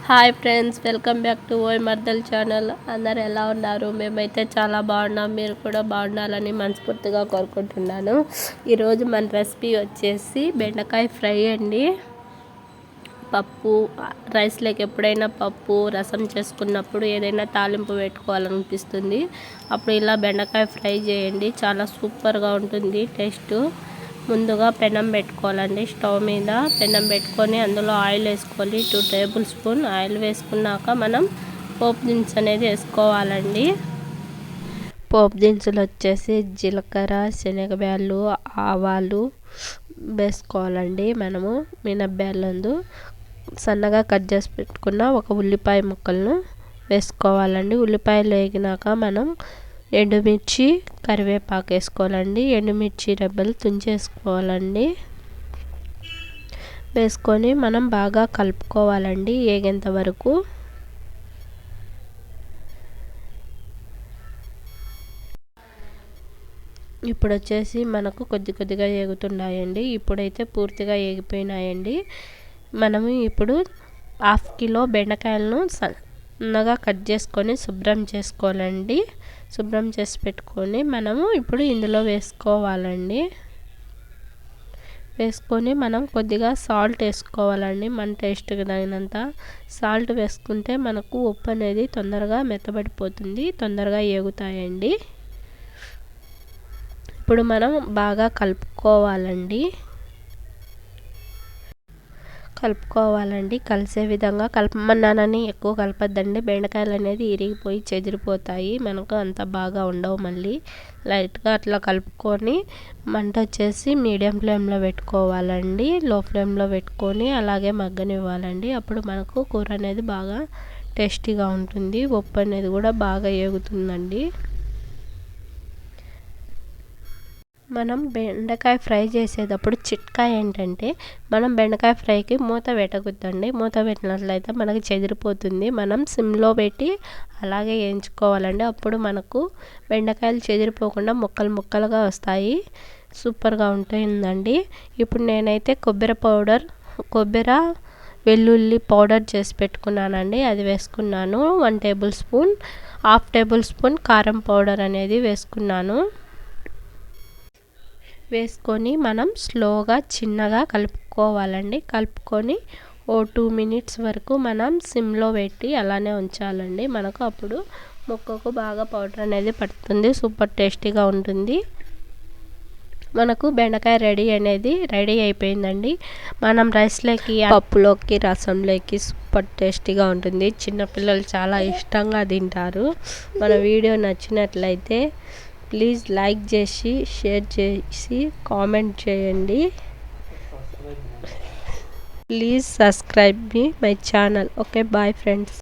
Hi friends, welcome back to ఓయ్ మర్దల్ channel. అందరు ఎలా ఉన్నారు? మేమైతే చాలా బాగున్నాం. మీరు కూడా బాగుండాలని మనస్ఫూర్తిగా కోరుకుంటున్నాను. ఈరోజు మన రెసిపీ వచ్చేసి బెండకాయ ఫ్రై అండి. పప్పు రైస్లోకి ఎప్పుడైనా పప్పు రసం చేసుకున్నప్పుడు ఏదైనా తాలింపు పెట్టుకోవాలనిపిస్తుంది. అప్పుడు ఇలా బెండకాయ ఫ్రై చేయండి, చాలా సూపర్గా ఉంటుంది టేస్ట్. ముందుగా పెనం పెట్టుకోవాలండి. స్టవ్ మీద పెనం పెట్టుకొని అందులో ఆయిల్ వేసుకోవాలి. 2 టేబుల్ స్పూన్ ఆయిల్ వేసుకున్నాక మనం పోపు దినుసులు అనేది వేసుకోవాలండి. పోపు దినుసులు వచ్చేసి జీలకర్ర, శనగబ్యాళ్ళు, ఆవాలు వేసుకోవాలండి. మనము మినప్పాలు సన్నగా కట్ చేసి పెట్టుకున్న ఒక ఉల్లిపాయ ముక్కలను వేసుకోవాలండి. ఉల్లిపాయలు వేగినాక మనం ఎండుమిర్చి, కరివేపాకు వేసుకోవాలండి. ఎండుమిర్చి రెబ్బలు తుంచేసుకోవాలండి. వేసుకొని మనం బాగా కలుపుకోవాలండి వేగేంత వరకు. ఇప్పుడు వచ్చేసి మనకు కొద్దిగా వేగుతున్నాయండి. ఇప్పుడైతే పూర్తిగా వేగిపోయినాయండి. మనము ఇప్పుడు 1/2 కిలో బెండకాయలను సన్నగా కట్ చేసుకొని శుభ్రం చేసుకోవాలండి. శుభ్రం చేసి పెట్టుకొని మనము ఇప్పుడు ఇందులో వేసుకోవాలండి. వేసుకొని మనం కొద్దిగా సాల్ట్ వేసుకోవాలండి. మన టేస్ట్కి తగినంత సాల్ట్ వేసుకుంటే మనకు ఉప్పు అనేది తొందరగా మెత్తబడిపోతుంది, తొందరగా వేగుతాయండి. ఇప్పుడు మనం బాగా కలుపుకోవాలండి. కలిసే విధంగా కలపమన్నానని ఎక్కువ కలపద్దండి. బెండకాయలు అనేది ఇరిగిపోయి చెదిరిపోతాయి, మనకు అంత బాగా ఉండవు. మళ్ళీ లైట్గా అట్లా కలుపుకొని మంట వచ్చేసి మీడియం ఫ్లేమ్లో పెట్టుకోవాలండి. లో ఫ్లేమ్లో పెట్టుకొని అలాగే మగ్గనివ్వాలండి. అప్పుడు మనకు కూర అనేది బాగా టేస్టీగా ఉంటుంది. ఉప్పు అనేది కూడా బాగా వేగుతుందండి. మనం బెండకాయ ఫ్రై చేసేటప్పుడు చిట్కా ఏంటంటే, మనం బెండకాయ ఫ్రైకి మూత పెట్టకూడదండి. మూత పెట్టినట్లయితే మనకి చెదిరిపోతుంది. మనం సిమ్లో పెట్టి అలాగే వేయించుకోవాలండి. అప్పుడు మనకు బెండకాయలు చెదిరిపోకుండా ముక్కలుగా వస్తాయి, సూపర్గా ఉంటుందండి. ఇప్పుడు నేనైతే కొబ్బరి వెల్లుల్లి పౌడర్ చేసి పెట్టుకున్నానండి, అది వేసుకున్నాను. 1 టేబుల్ స్పూన్, 1/2 టేబుల్ స్పూన్ కారం పౌడర్ అనేది వేసుకున్నాను. వేసుకొని మనం స్లోగా చిన్నగా కలుపుకోవాలండి. కలుపుకొని 2 మినిట్స్ వరకు మనం సిమ్లో పెట్టి అలానే ఉంచాలండి. మనకు అప్పుడు ముక్కకు బాగా పౌడర్ అనేది పడుతుంది, సూపర్ టేస్టీగా ఉంటుంది. మనకు బెండకాయ రెడీ అయిపోయిందండి. మనం రైస్లోకి, పప్పులోకి, రసంలోకి సూపర్ టేస్టీగా ఉంటుంది. చిన్నపిల్లలు చాలా ఇష్టంగా తింటారు. మన వీడియో నచ్చినట్లయితే ప్లీజ్ లైక్ చేసి, షేర్ చేసి, కామెంట్ చేయండి. Please subscribe my channel. Okay, bye friends.